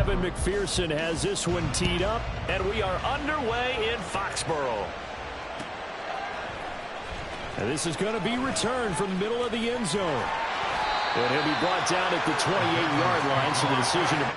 Evan McPherson has this one teed up, and we are underway in Foxborough. And this is going to be returned from the middle of the end zone. And he'll be brought down at the 28-yard line, so the decision to...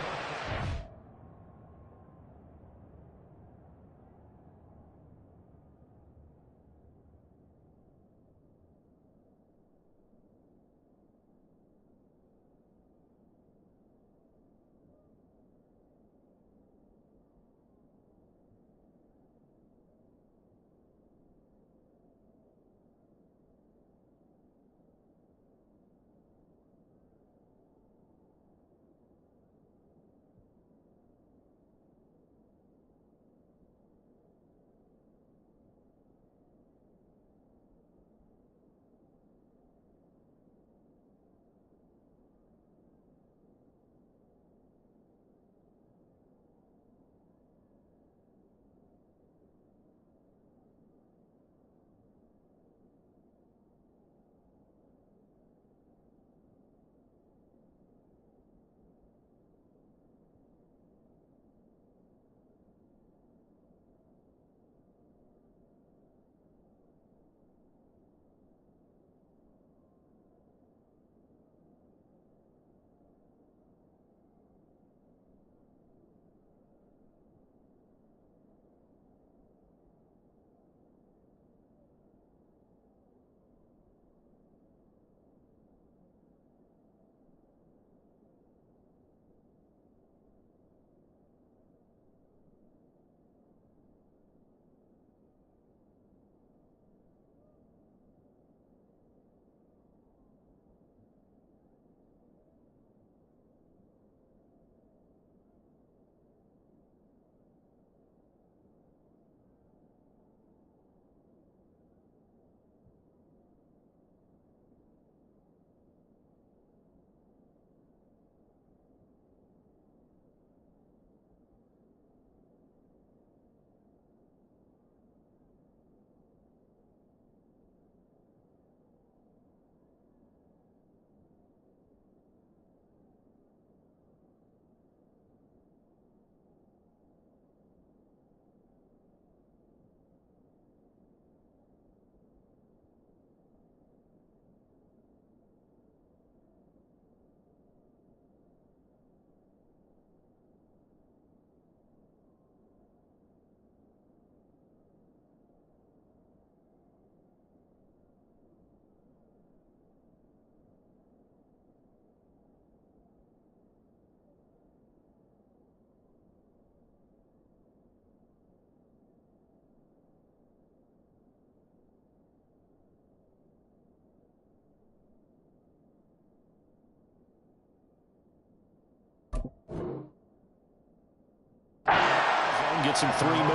Gets him 3 more.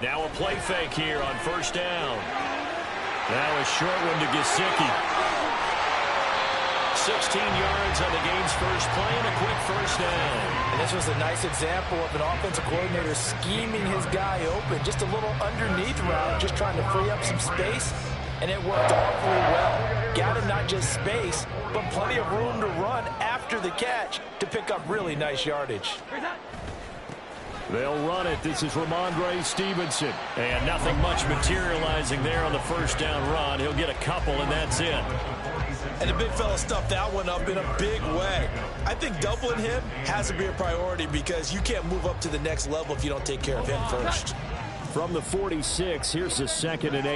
Now a play fake here on first down. Now a short one to Gesicki. 16 yards on the game's first play and a quick first down. And this was a nice example of an offensive coordinator scheming his guy open. Just a little underneath route, just trying to free up some space, and it worked awfully well. Got him not just space, but plenty of room to run after the catch to pick up really nice yardage. They'll run it. This is Ramondre Stevenson. And nothing much materializing there on the first down run. He'll get a couple, and that's it. And the big fella stuffed that one up in a big way. I think doubling him has to be a priority because you can't move up to the next level if you don't take care of him first. From the 46, here's the 2nd and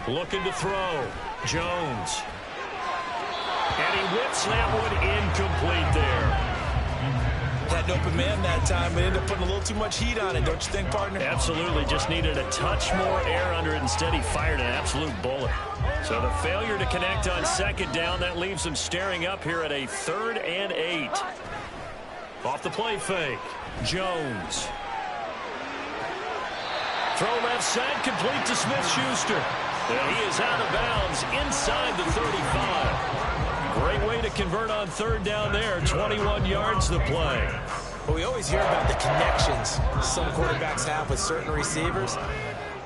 8. Looking to throw. Jones. And he whips that one incomplete there. Had an open man that time, but ended up putting a little too much heat on it, don't you think, partner? Absolutely. Just needed a touch more air under it. Instead, he fired an absolute bullet. So the failure to connect on 2nd down, that leaves him staring up here at a 3rd and 8. Off the play fake. Jones. Throw left side, complete to Smith-Schuster. And he is out of bounds inside the 35. Great way to to convert on third down there. 21 yards to play. Well, we always hear about the connections some quarterbacks have with certain receivers.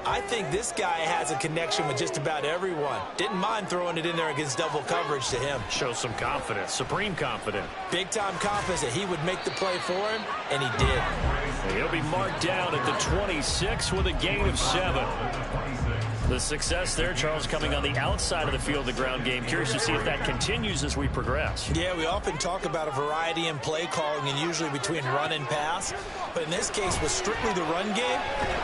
I think this guy has a connection with just about everyone. Didn't mind throwing it in there against double coverage to him. Shows some confidence, supreme confidence. Big-time confidence that he would make the play for him, and he did. And he'll be marked down at the 26 with a gain of 7. The success there, Charles, coming on the outside of the field, the ground game. Curious to see if that continues as we progress. Yeah, we often talk about a variety in play calling and usually between run and pass. But in this case, with strictly the run game,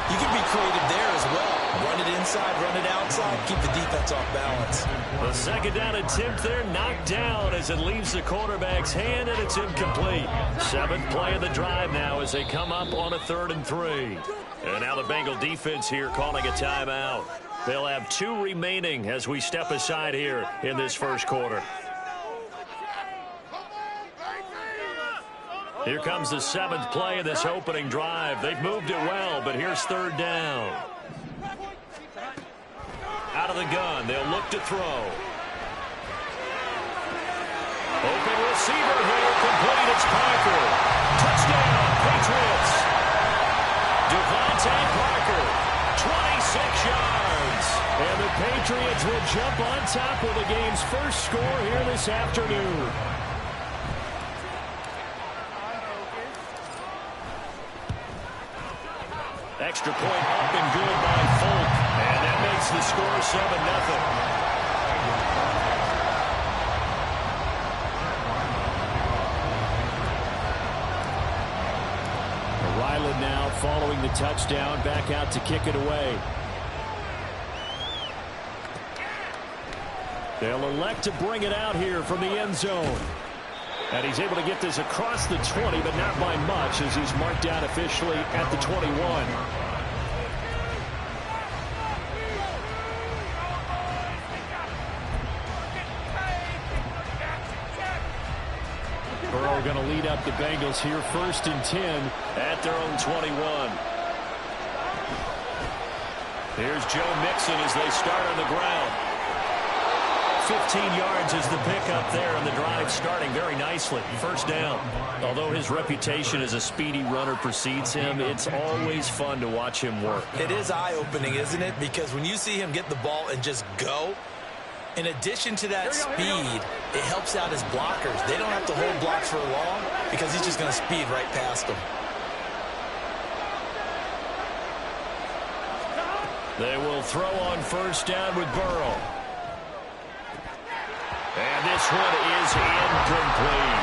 you can be creative there as well. Run it inside, run it outside, keep the defense off balance. The second down attempt there knocked down as it leaves the quarterback's hand, and it's incomplete. 7th play of the drive now as they come up on a 3rd and 3. And now the Bengal defense here calling a timeout. They'll have 2 remaining as we step aside here in this first quarter. Here comes the 7th play of this opening drive. They've moved it well, but here's 3rd down. Out of the gun, they'll look to throw. Open receiver here, complete. It's Parker. Touchdown, Patriots. Devontae Parker, 26 yards. And the Patriots will jump on top of the game's first score here this afternoon. Extra point up and good by Folk. And that makes the score 7-0. Ryland now following the touchdown, back out to kick it away. They'll elect to bring it out here from the end zone. And he's able to get this across the 20, but not by much as he's marked down officially at the 21. Burrow going to lead up the Bengals here 1st and 10 at their own 21. Here's Joe Mixon as they start on the ground. 15 yards is the pickup there, and the drive starting very nicely. 1st down. Although his reputation as a speedy runner precedes him, it's always fun to watch him work. It is eye-opening, isn't it? Because when you see him get the ball and just go, in addition to that speed, it helps out his blockers. They don't have to hold blocks for long because he's just going to speed right past them. They will throw on 1st down with Burrow. And this one is incomplete.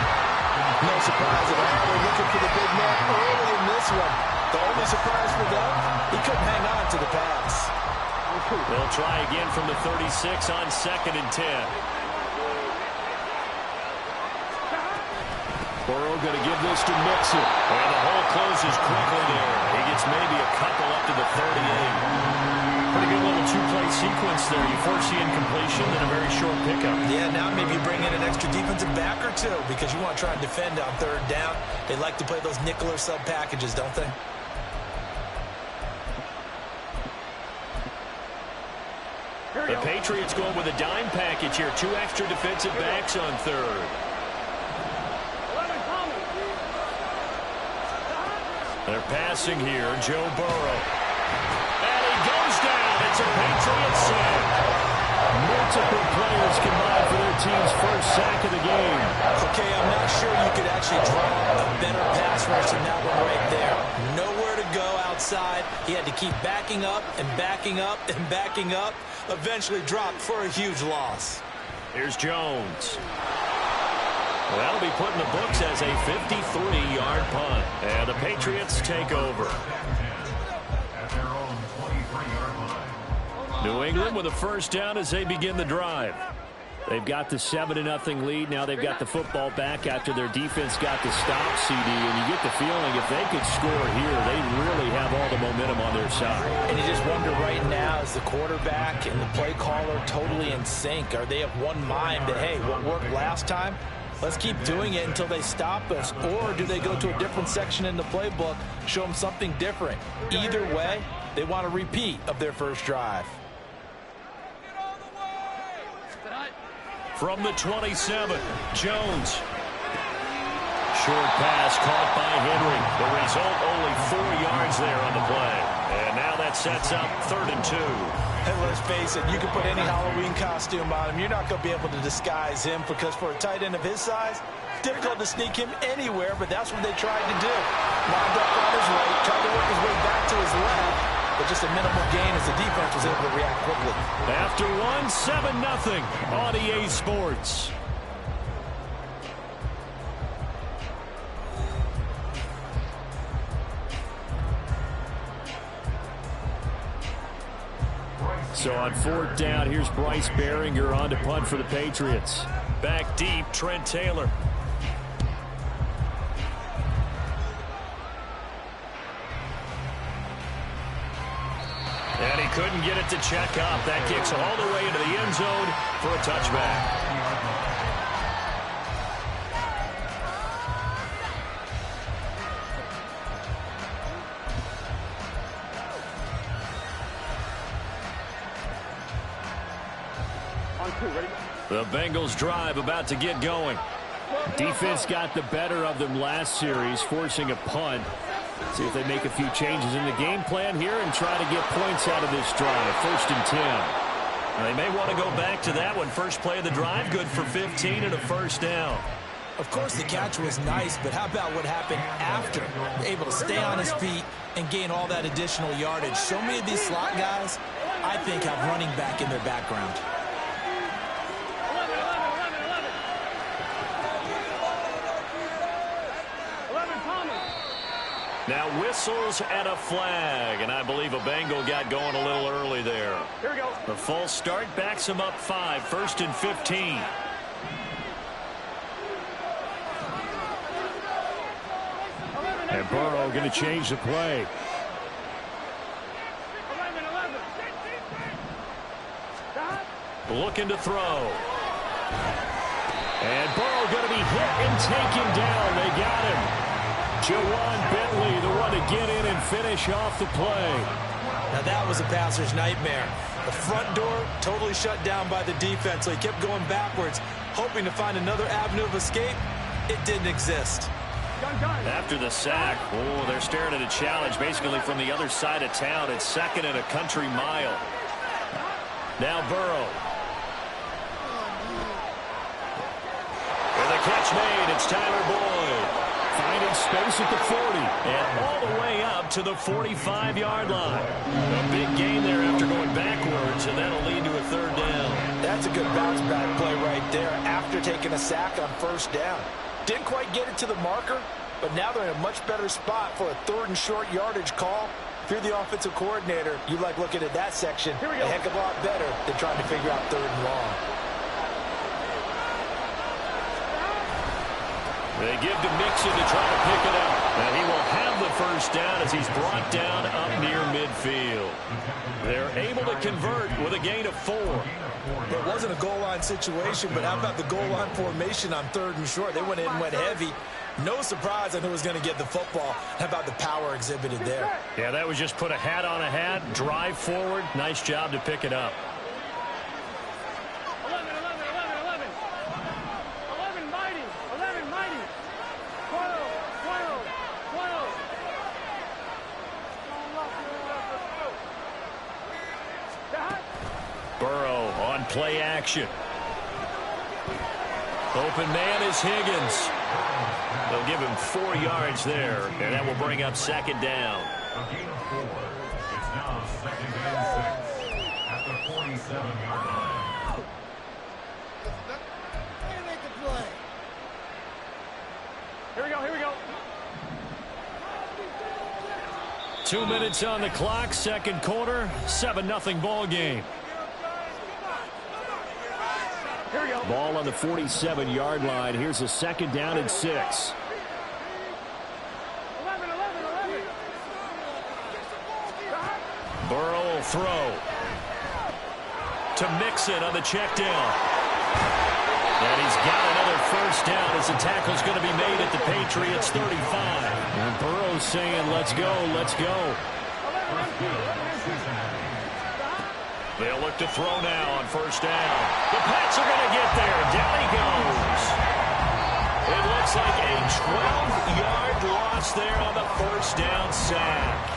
No surprise at all. They're looking for the big man early in this one. The only surprise for them, he couldn't hang on to the pass. They'll try again from the 36 on 2nd and 10. Burrow going to give this to Mixon. And the hole closes quickly there. He gets maybe a couple up to the 38. Pretty good little 2-play sequence there. You force the incompletion and a very short pickup. Yeah, now maybe you bring in an extra defensive back or two because you want to try and defend on 3rd down. They like to play those nickel or sub packages, don't they? The Patriots going with a dime package here. 2 extra defensive backs on 3rd. They're passing here. Joe Burrow. And he goes down. It's a Patriot sack. Multiple players combined for their team's first sack of the game. Okay, I'm not sure you could actually draw a better pass rush than that one right there. Nowhere to go outside. He had to keep backing up and backing up and backing up. Eventually dropped for a huge loss. Here's Jones. Well, that'll be put in the books as a 53-yard punt. And the Patriots take over. New England with a 1st down as they begin the drive. They've got the 7-0 lead. Now they've got the football back after their defense got the stop, CD. And you get the feeling if they could score here, they really have all the momentum on their side. And you just wonder right now, is the quarterback and the play caller totally in sync? Are they of one mind that, hey, what worked last time? Let's keep doing it until they stop us. Or do they go to a different section in the playbook, show them something different? Either way, they want a repeat of their first drive. From the 27, Jones. Short pass caught by Henry. The result, only 4 yards there on the play. And now that sets up 3rd and 2. And let's face it, you can put any Halloween costume on him. You're not going to be able to disguise him because for a tight end of his size, difficult to sneak him anywhere, but that's what they tried to do. Lined up on his right, tried to work his way back to his left, but just a minimal gain as the defense was able to react quickly. After 7-0 on EA Sports. So on 4th down, here's Bryce Behringer on to punt for the Patriots. Back deep, Trent Taylor. And he couldn't get it to check up. That kicks all the way into the end zone for a touchback. The Bengals drive about to get going. Defense got the better of them last series, forcing a punt. See if they make a few changes in the game plan here and try to get points out of this drive. 1st and 10. They may want to go back to that one. First play of the drive, good for 15 and a 1st down. Of course, the catch was nice, but how about what happened after? Able to stay on his feet and gain all that additional yardage. So many of these slot guys, I think, have running back in their background. Now whistles and a flag, and I believe a Bengal got going a little early there. Here we go. The false start backs him up 5, 1st and 15. And Burrow going to change the play. 11. Looking to throw. And Burrow going to be hit and taken down. They got him. Jawan Bentley, the one to get in and finish off the play. Now that was a passer's nightmare. The front door totally shut down by the defense, so he kept going backwards, hoping to find another avenue of escape. It didn't exist. After the sack, they're staring at a challenge basically from the other side of town. It's 2nd and a country mile. Now Burrow. With a catch made, it's Tyler Boyd. Finding space at the 40 and all the way up to the 45-yard line. A big gain there after going backwards, and that'll lead to a 3rd down. That's a good bounce-back play right there after taking a sack on 1st down. Didn't quite get it to the marker, but now they're in a much better spot for a 3rd and short yardage call. If you're the offensive coordinator, you like looking at that section a heck of a lot better than trying to figure out 3rd and long. They give to Mixon to try to pick it up. And he will have the 1st down as he's brought down up near midfield. They're able to convert with a gain of 4. It wasn't a goal line situation, but how about the goal line formation on 3rd and short? They went in and went heavy. No surprise on who was going to get the football. How about the power exhibited there? Yeah, that was just put a hat on a hat, drive forward. Nice job to pick it up. 11 mighty. 11 mighty. 12. Burrow on play action. Open man is Higgins. They'll give him 4 yards there, and that will bring up 2nd down. A gain of 4. It's now 2nd and 6 at the 47-yard line. Here we go. 2 minutes on the clock, 2nd quarter, 7-0 ball game. Here we go. Ball on the 47-yard line. Here's a 2nd down and 6. 11. Burrow will throw. To Mixon on the check down. And he's got another 1st down as the tackle's going to be made at the Patriots 35. And Burrow's saying, let's go, let's go. They'll look to throw now on first down. The Pats are going to get there. Down he goes. It looks like a 12-yard loss there on the first down sack.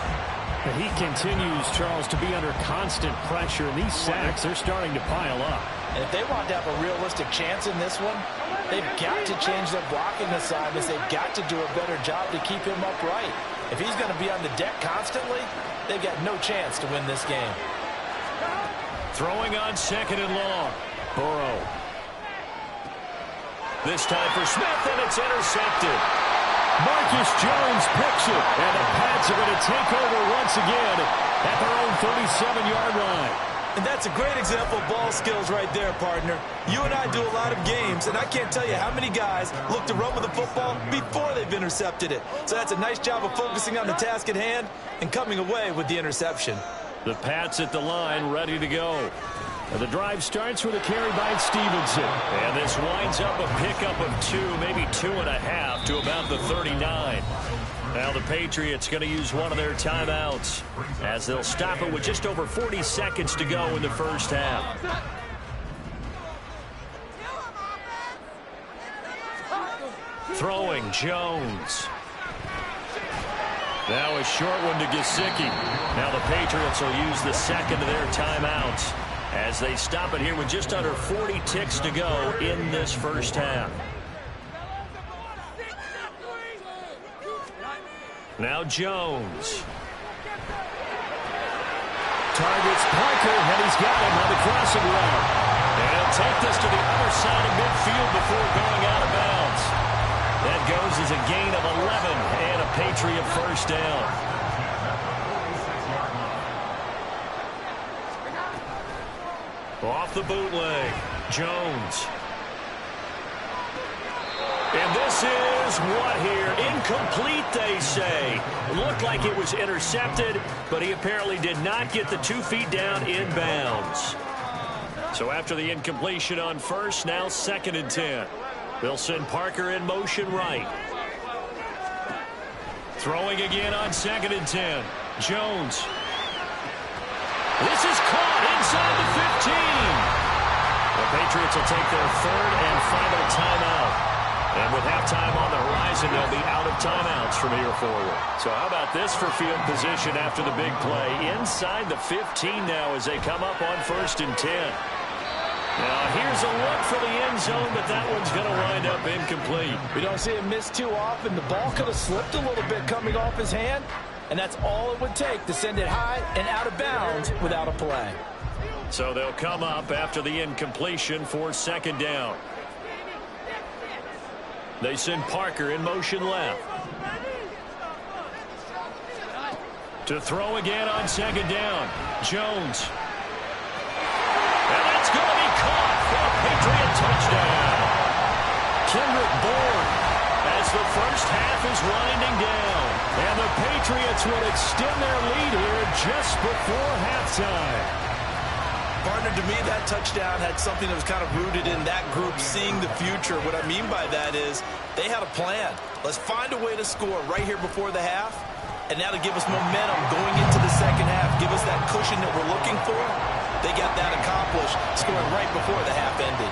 He continues, Charles, to be under constant pressure, and these sacks, they're starting to pile up. And if they want to have a realistic chance in this one, they've got to change their blocking assignments. They've got to do a better job to keep him upright. If he's going to be on the deck constantly, they've got no chance to win this game. Throwing on second and long. Burrow. This time for Smith, and it's intercepted. Marcus Jones picks it, and the Pats are going to take over once again at their own 37-yard line. And that's a great example of ball skills right there, partner. You and I do a lot of games, and I can't tell you how many guys look to run with the football before they've intercepted it. So that's a nice job of focusing on the task at hand and coming away with the interception. The Pats at the line, ready to go. The drive starts with a carry by Stevenson. And this winds up a pickup of 2, maybe 2.5 to about the 39. Now the Patriots going to use one of their timeouts as they'll stop it with just over 40 seconds to go in the first half. Throwing Jones. Now a short one to Gesicki. Now the Patriots will use the second of their timeouts as they stop it here with just under 40 ticks to go in this first half. Now Jones. Targets Parker, and he's got him on the crossing route. And he'll take this to the other side of midfield before going out of bounds. That goes as a gain of 11 and a Patriot first down. Off the bootleg, Jones. And this is what here? Incomplete, they say. Looked like it was intercepted, but he apparently did not get the 2 feet down in bounds. So after the incompletion on first, now 2nd and 10. They'll send Parker in motion right. Throwing again on 2nd and 10. Jones. This is caught inside the 15. The Patriots will take their 3rd and final timeout. And with halftime on the horizon, they'll be out of timeouts from here forward. So how about this for field position after the big play? Inside the 15 now as they come up on 1st and 10. Now here's a look for the end zone, but that one's going to wind up incomplete. We don't see him miss too often. The ball could have slipped a little bit coming off his hand, and that's all it would take to send it high and out of bounds without a play. So they'll come up after the incompletion for 2nd down. They send Parker in motion left. To throw again on 2nd down. Jones. And that's going to be caught for a Patriot touchdown. Kendrick Bourne as the first half is winding down. And the Patriots will extend their lead here just before halftime. Partner, to me, that touchdown had something that was kind of rooted in that group seeing the future. What I mean by that is they had a plan. Let's find a way to score right here before the half, and now to give us momentum going into the second half, give us that cushion that we're looking for. They got that accomplished, scoring right before the half ended.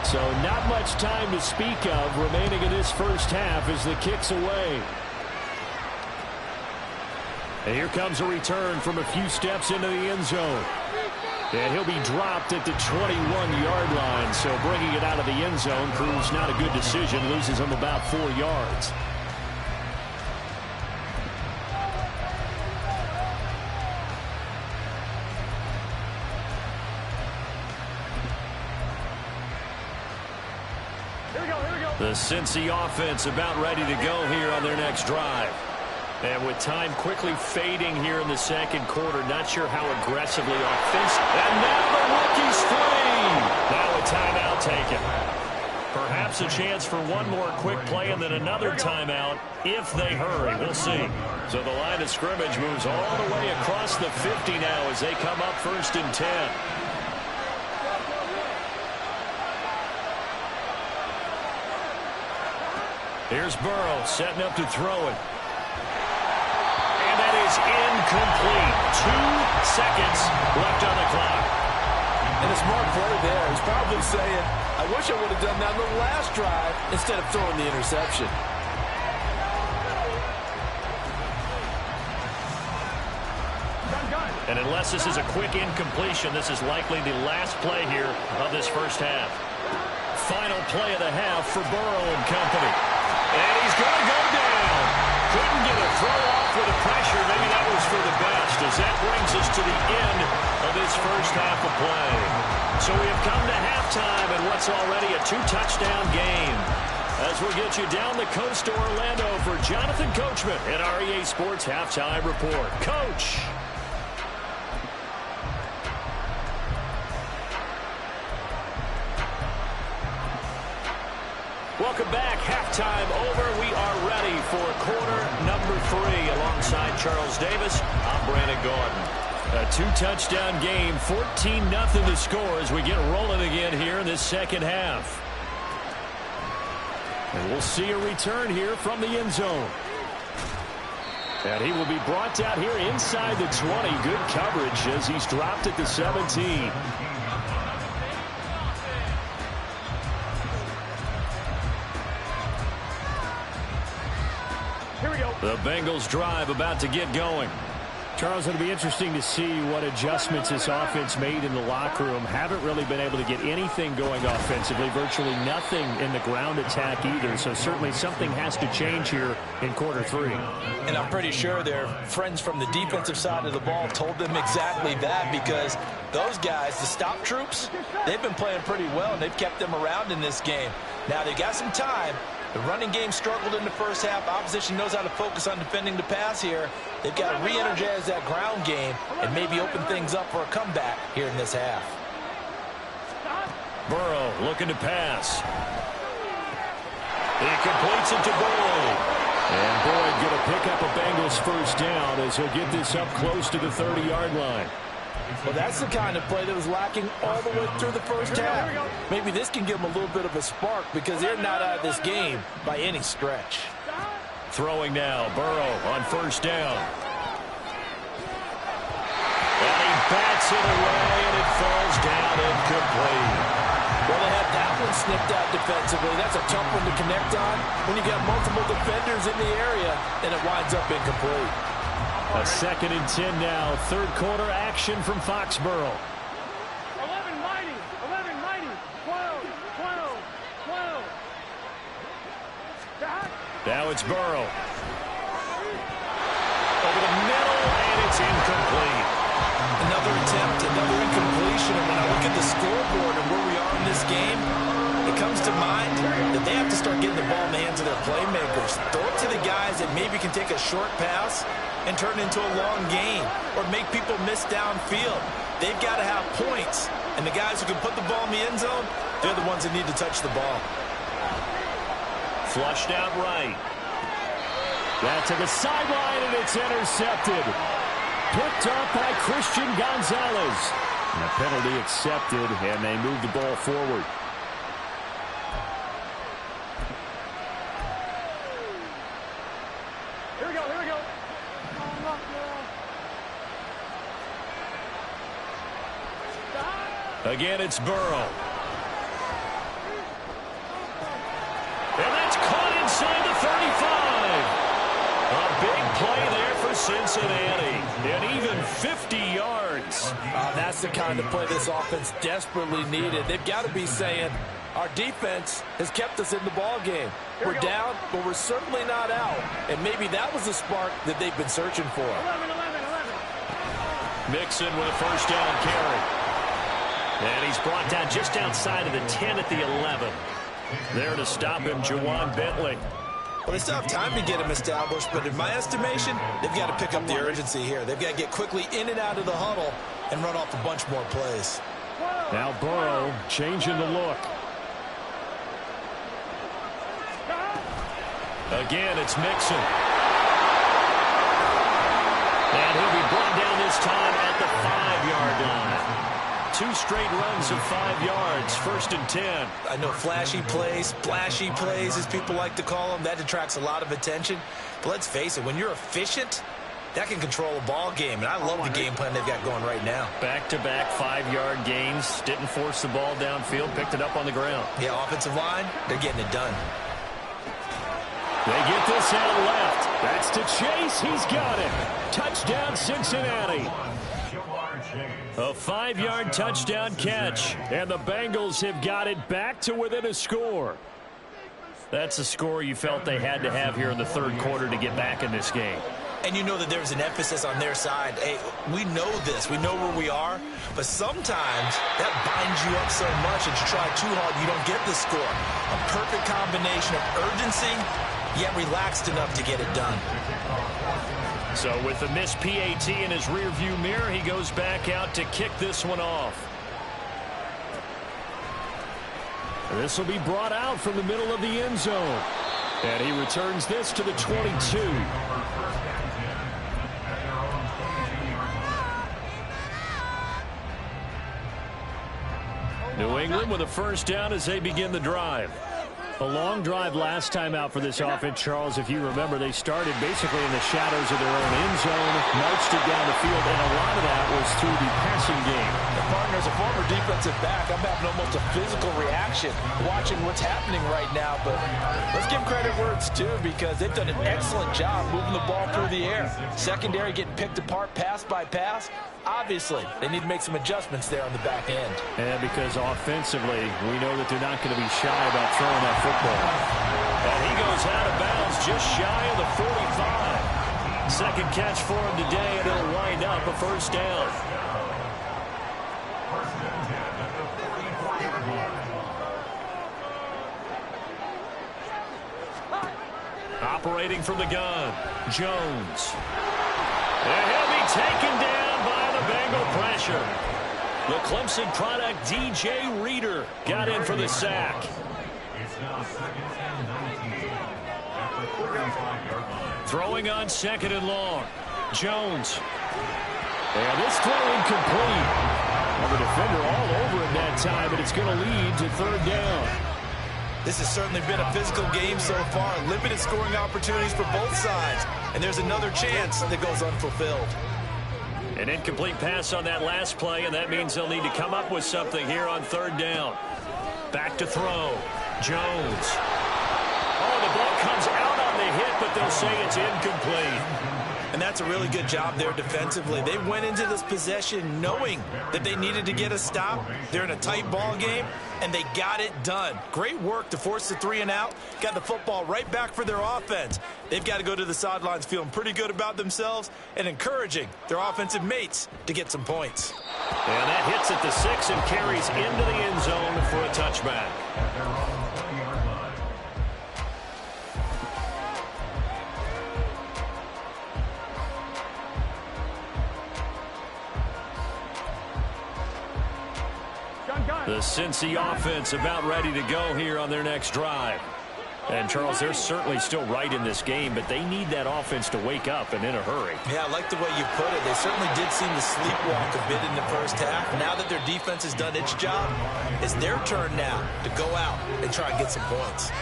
So not much time to speak of remaining in this first half as the kick's away. And here comes a return from a few steps into the end zone. And he'll be dropped at the 21-yard line. So bringing it out of the end zone proves not a good decision. Loses him about 4 yards. Here we go, here we go. The Cincy offense about ready to go here on their next drive. And with time quickly fading here in the second quarter, not sure how aggressively offensive. And now the rookie's free. Now a timeout taken. Perhaps a chance for one more quick play and then another timeout if they hurry. We'll see. So the line of scrimmage moves all the way across the 50 now as they come up 1st and 10. Here's Burrow setting up to throw it. And that is is incomplete. 2 seconds left on the clock. And a smart play there. He's probably saying, I wish I would have done that on the last drive instead of throwing the interception. And unless this is a quick incompletion, this is likely the last play here of this first half. Final play of the half for Burrow and company. And he's going to go down. Couldn't get a throw off with the pressure. Maybe that was for the best, as that brings us to the end of this first half of play. So we have come to halftime in what's already a 2-touchdown game. As we get you down the coast to Orlando for Jonathan Coachman at our EA Sports Halftime Report. Coach. Welcome back. Halftime over. We are ready for quarter number 3. Alongside Charles Davis, I'm Brandon Gordon. A 2-touchdown game, 14-0 to score as we get rolling again here in this second half. And we'll see a return here from the end zone. And he will be brought down here inside the 20. Good coverage as he's dropped at the 17. The Bengals drive about to get going. Charles, it'll be interesting to see what adjustments this offense made in the locker room. Haven't really been able to get anything going offensively. Virtually nothing in the ground attack either. So certainly something has to change here in quarter 3. And I'm pretty sure their friends from the defensive side of the ball told them exactly that, because those guys, the stop troops, they've been playing pretty well, and they've kept them around in this game. Now, they got some time. The running game struggled in the first half. Opposition knows how to focus on defending the pass here. They've got to re-energize that ground game and maybe open things up for a comeback here in this half. Burrow looking to pass. He completes it to Boyd. And Boyd going to pick up a Bengals first down as he'll get this up close to the 30-yard line. Well, that's the kind of play that was lacking all the way through the first half. Maybe this can give them a little bit of a spark, because they're not out of this game by any stretch. Throwing now, Burrow on first down. And he bats it away, and it falls down incomplete. Well, they had that one snipped out defensively. That's a tough one to connect on when you got multiple defenders in the area, and it winds up incomplete. A 2nd and 10 now. Third quarter action from Foxborough. 11 mighty, 12, 12, 12. Now it's Burrow. Over the middle, and it's incomplete. Another attempt, another incompletion. And when I look at the scoreboard and where we are in this game, it comes to mind that they have to start getting the ball in the hands of their playmakers. Throw it to the guys that maybe can take a short pass and turn it into a long gain, or make people miss downfield. They've got to have points, and the guys who can put the ball in the end zone, they're the ones that need to touch the ball. Flushed out right. That to the sideline, and it's intercepted. Picked up by Christian Gonzalez. And a penalty accepted, and they move the ball forward. Here we go, here we go. Again, it's Burrow. And that's caught inside the 35. A big play there for Cincinnati. And even 50 yards. That's the kind of play this offense desperately needed. They've got to be saying, our defense has kept us in the ball game. We're down, but we're certainly not out. And maybe that was the spark that they've been searching for. 11. Mixon with a first down carry. And he's brought down just outside of the 10 at the 11. There to stop him, Juwan Bentley. Well, they still have time to get him established, but in my estimation, they've got to pick up the urgency here. They've got to get quickly in and out of the huddle and run off a bunch more plays. Now Burrow changing the look. Again, it's Mixon. And he'll be brought down this time at the 5-yard line. 2 straight runs of 5 yards, 1st and 10. I know flashy plays, splashy plays, as people like to call them, that attracts a lot of attention. But let's face it, when you're efficient, that can control a ball game, and I love the game plan they've got going right now. Back-to-back 5-yard gains. Didn't force the ball downfield. Picked it up on the ground. Yeah, offensive line, they're getting it done. They get this out left. That's to Chase. He's got it. Touchdown, Cincinnati. A 5-yard touchdown catch. And the Bengals have got it back to within a score. That's a score you felt they had to have here in the third quarter to get back in this game. And you know that there's an emphasis on their side. Hey, we know this. We know where we are. But sometimes that binds you up so much that you try too hard, you don't get the score. A perfect combination of urgency, yet relaxed enough to get it done. So with the missed PAT in his rearview mirror, he goes back out to kick this one off. This will be brought out from the middle of the end zone. And he returns this to the 22. New England with a first down as they begin the drive. A long drive last time out for this offense, Charles. If you remember, they started basically in the shadows of their own end zone, marched it down the field, and a lot of that was through the passing game. Partner, as a former defensive back, I'm having almost a physical reaction watching what's happening right now. But let's give credit where it's due, because they've done an excellent job moving the ball through the air. Secondary getting picked apart pass by pass. Obviously, they need to make some adjustments there on the back end. And because offensively, we know that they're not going to be shy about throwing that football. And he goes out of bounds just shy of the 45. Second catch for him today, and it'll wind up a first down. Operating from the gun, Jones. And he'll be taken down by the Bengal pressure. The Clemson product, DJ Reader, got in for the sack. It's now second and 19 at the 35-yard line. Throwing on second and long, Jones. And this throw incomplete. Well, the defender all over him that time, but it's going to lead to third down. This has certainly been a physical game so far. Limited scoring opportunities for both sides. And there's another chance that goes unfulfilled. An incomplete pass on that last play, and that means they'll need to come up with something here on third down. Back to throw. Jones. Oh, the ball comes out on the hit, but they'll say it's incomplete. And that's a really good job there defensively. They went into this possession knowing that they needed to get a stop. They're in a tight ball game, and they got it done. Great work to force the 3 and out. Got the football right back for their offense. They've got to go to the sidelines feeling pretty good about themselves and encouraging their offensive mates to get some points. And that hits at the 6 and carries into the end zone for a touchback. The Cincy offense about ready to go here on their next drive. And, Charles, they're certainly still right in this game, but they need that offense to wake up and in a hurry. Yeah, I like the way you put it. They certainly did seem to sleepwalk a bit in the first half. Now that their defense has done its job, it's their turn now to go out and try and get some points.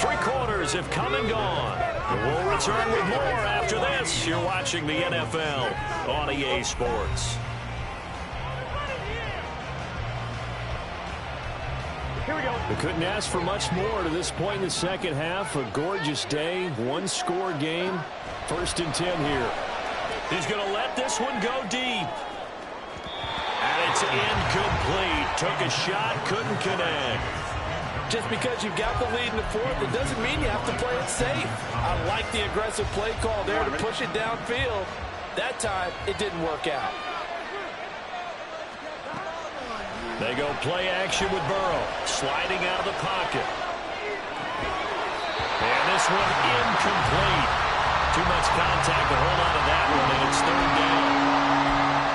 3 quarters have come and gone. We'll return with more after this. You're watching the NFL on EA Sports. We couldn't ask for much more to this point in the second half. A gorgeous day, 1-score game. 1st and 10 here. He's going to let this one go deep. And it's incomplete. Took a shot, couldn't connect. Just because you've got the lead in the 4th, it doesn't mean you have to play it safe. I like the aggressive play call there to push it downfield. That time, it didn't work out. They go play action with Burrow, sliding out of the pocket. And this one incomplete. Too much contact to hold on to that one, and it's third down.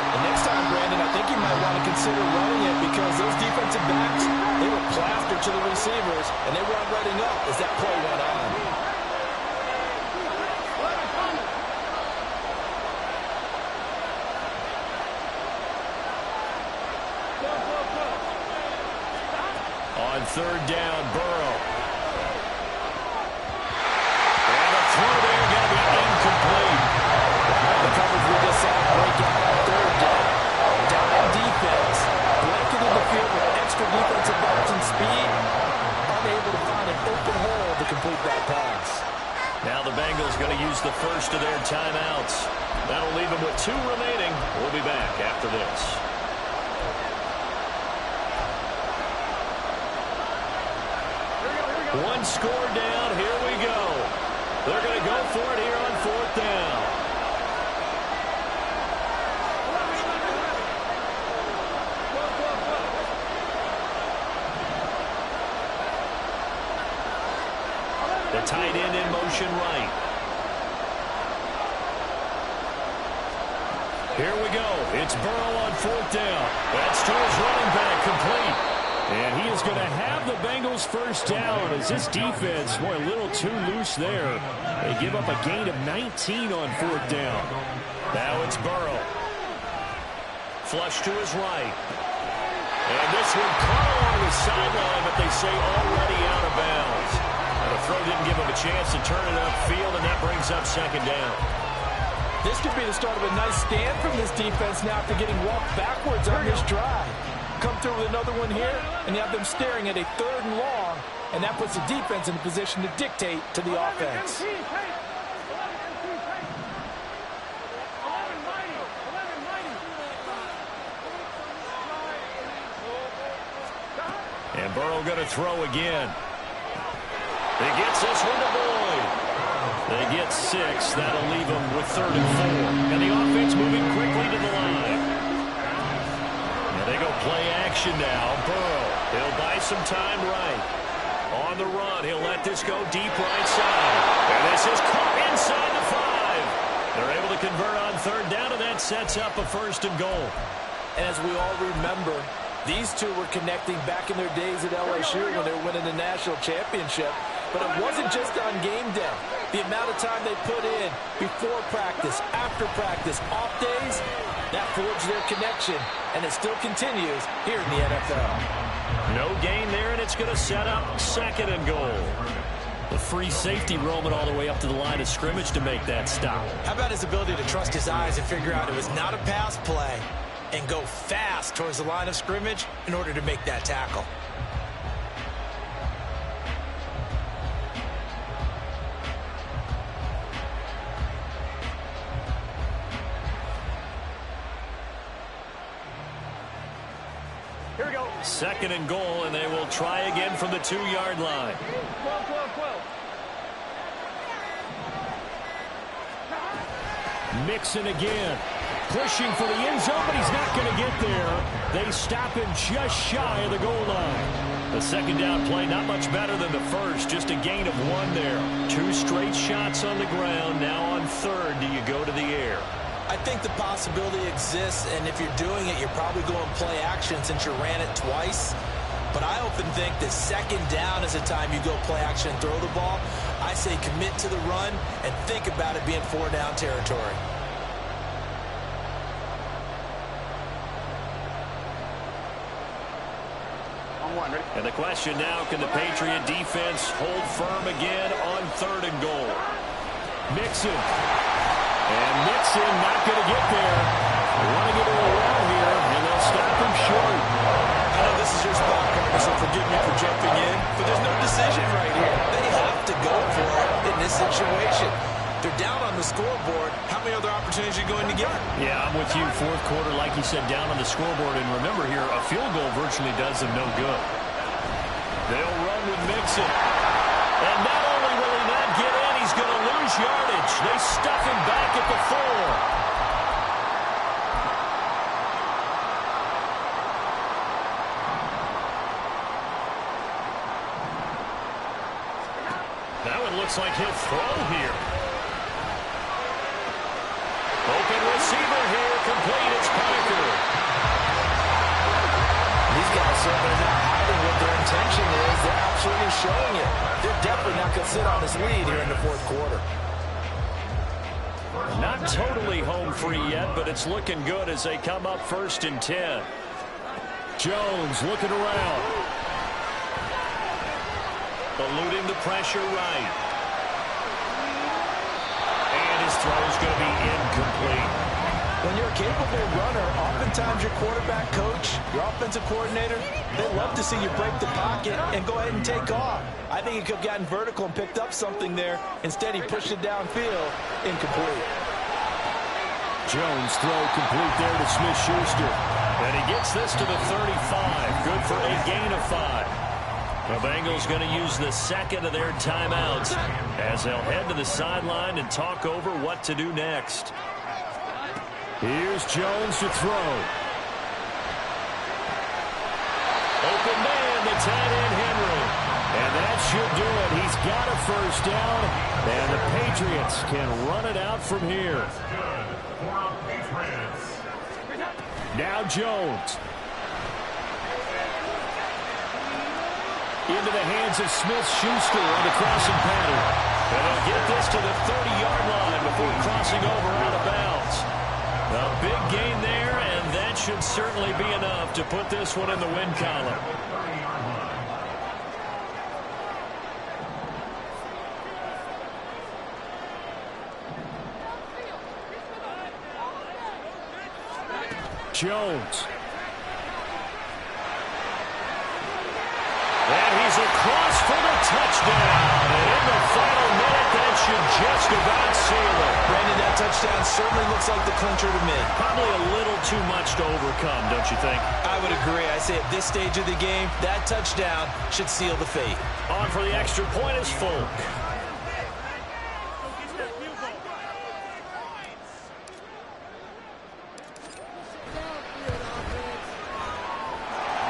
And next time, Brandon, I think you might want to consider running it, because those defensive backs, they were plastered to the receivers, and they weren't letting up as that play went on. On third down, Burrow. And a throw there going to be incomplete. complete that pass. Now the Bengals going to use the first of their timeouts. That'll leave them with 2 remaining. We'll be back after this. One score down. Here we go. They're going to go for it here on 4th down. The tight end in motion right. Here we go. It's Burrow on 4th down. That's to his running back, complete. And he is going to have the Bengals first down as this defense, boy, a little too loose there. They give up a gain of 19 on 4th down. Now it's Burrow. Flush to his right. And this one caught along the sideline, but they say already out of bounds. The throw didn't give him a chance to turn it upfield, and that brings up 2nd down. This could be the start of a nice stand from this defense now after getting walked backwards on this drive. Come through with another one here, and you have them staring at a 3rd and long, and that puts the defense in a position to dictate to the offense. And Burrow going to throw again. He gets this one to Boyd. They get 6. That'll leave them with 3rd and 4. And the offense moving quickly to the line. And they go play action now. Burrow, he'll buy some time right. On the run, he'll let this go deep right side. And this is caught inside the 5. They're able to convert on 3rd down, and that sets up a 1st and goal. And as we all remember, these two were connecting back in their days at LSU when they were winning the national championship. But it wasn't just on game day. The amount of time they put in before practice, after practice, off days, that forged their connection, and it still continues here in the NFL. No gain there, and it's going to set up 2nd and goal. The free safety roaming all the way up to the line of scrimmage to make that stop. How about his ability to trust his eyes and figure out it was not a pass play and go fast towards the line of scrimmage in order to make that tackle? Here we go. 2nd and goal, and they will try again from the 2-yard line. 12, 12, 12. Mixon again. Pushing for the end zone, but he's not going to get there. They stop him just shy of the goal line. The 2nd down play, not much better than the first. Just a gain of 1 there. 2 straight shots on the ground. Now on 3rd, do you go to the air? I think the possibility exists, and if you're doing it, you're probably going play action since you ran it twice. But I often think that 2nd down is the time you go play action and throw the ball. I say commit to the run and think about it being 4-down territory. And the question now, can the Patriot defense hold firm again on 3rd and goal? Mixon. And Mixon not going to get there. They want to get it around here, and they'll stop him short. I know this is your spot, partner, so forgive me for jumping in, but there's no decision right here. They have to go for it in this situation. They're down on the scoreboard. How many other opportunities are you going to get? Yeah, I'm with you. 4th quarter, like you said, down on the scoreboard. And remember here, a field goal virtually does them no good. They'll run with Mixon. And not only will he not get in, he's going to lose yardage. They stuff him back at the 4. That one looks like he'll throw here. Open receiver here, complete. It's Parker. These guys certainly not hiding what their intention is. They're absolutely showing it. They're definitely not going to sit on this lead here in the 4th quarter. Not totally home free yet, but it's looking good as they come up 1st and 10. Jones looking around. Eluding the pressure right. And his throw is going to be incomplete. When you're a capable runner, oftentimes your quarterback coach, your offensive coordinator, they love to see you break the pocket and go ahead and take off. I think he could have gotten vertical and picked up something there. Instead, he pushed it downfield, incomplete. Jones throw complete there to Smith-Schuster. And he gets this to the 35. Good for a gain of 5. The Bengals going to use the second of their timeouts as they'll head to the sideline and talk over what to do next. Here's Jones to throw. Open man, the tight end Henry. And that should do it. He's got a first down, and the Patriots can run it out from here. Now Jones. Into the hands of Smith-Schuster on the crossing pattern. And they'll get this to the 30-yard line before crossing over out of bounds. A big gain there, and that should certainly be enough to put this one in the win column. Jones. And he's across for the touchdown. And in the final minute, that should just about seal it. Brandon, that touchdown certainly looks like the clincher to me. Probably a little too much to overcome, don't you think? I would agree. I say at this stage of the game, that touchdown should seal the fate. On for the extra point is Folk.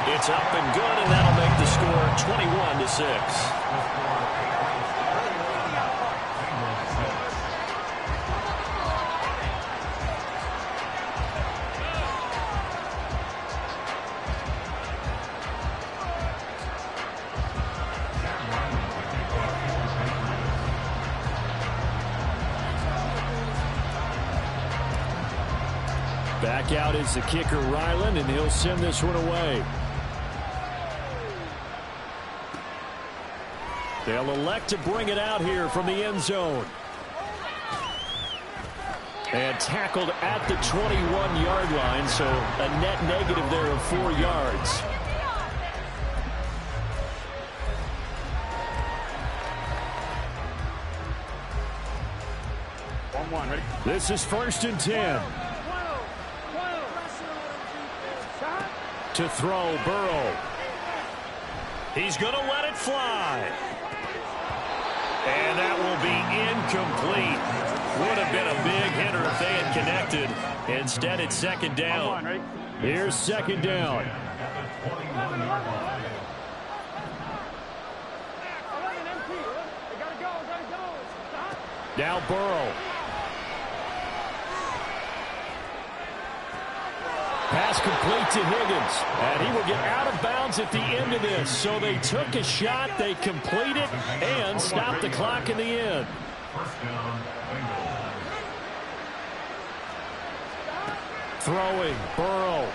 It's up and good, and that'll make the score 21-6. Back out is the kicker, Ryland, and he'll send this one away. They'll elect to bring it out here from the end zone. And tackled at the 21-yard line, so a net negative there of 4 yards. Ready? This is 1st and 10. To throw, Burrow. He's going to let it fly. And that will be incomplete. Would have been a big hitter if they had connected. Instead, it's 2nd down. Here's 2nd down. Now Burrow. Pass complete to Higgins. And he will get out of bounds at the end of this. So they took a shot, they complete it, and stopped the clock in the end. Throwing, Burrow.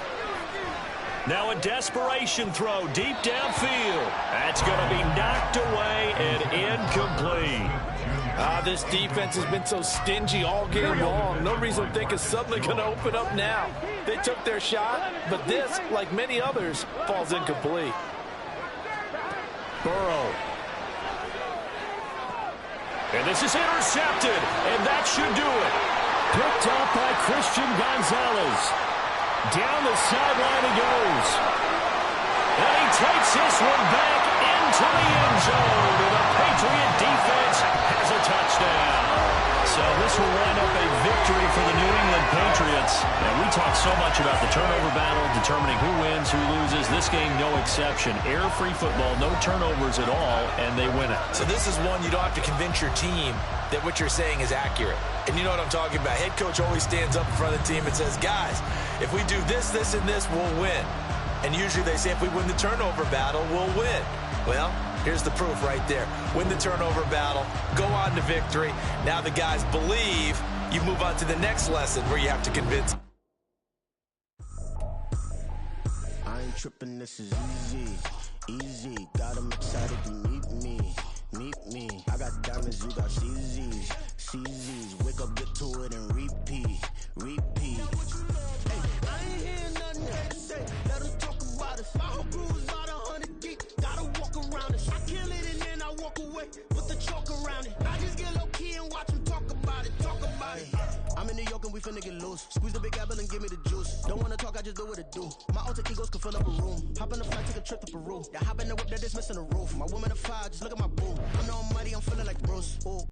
Now a desperation throw deep downfield. That's going to be knocked away and incomplete. This defense has been so stingy all game long. No reason to think it's suddenly going to open up now. They took their shot, but this, like many others, falls incomplete. Burrow. And this is intercepted, and that should do it. Picked up by Christian Gonzalez. Down the sideline he goes. And he takes this one back into the end zone. And the Patriot defense has a touchdown. So this will wind up a victory for the New England Patriots. And we talk so much about the turnover battle, determining who wins, who loses. This game, no exception. Error-free football, no turnovers at all, and they win it. So this is one you don't have to convince your team that what you're saying is accurate. And you know what I'm talking about. Head coach always stands up in front of the team and says, guys, if we do this, this, and this, we'll win. And usually they say if we win the turnover battle, we'll win. Well, here's the proof right there. Win the turnover battle, go on to victory. Now the guys believe. You move on to the next lesson where you have to convince. I ain't tripping, this is easy. Easy, got them excited to meet me. meet me. I got diamonds, you got CZs. CZs, wake up, get to it, and repeat. Hey, I ain't hearing nothing they say. Let them talk about us. My whole crew is about 100 deep. Gotta walk around it. I kill it and then I walk away. Put the chalk around it. I just get low key and watch them talk about it. I'm in New York and we finna get loose. Squeeze the big apple and give me the juice. Don't wanna talk, I just do what it do. My alter egos can fill up a room. Hop in the flight, take a trip to Peru. Yeah, hop in the whip that is missing the roof. My woman a fire, just look at my boo. I'm the almighty, I'm feeling like Bruce. Ooh.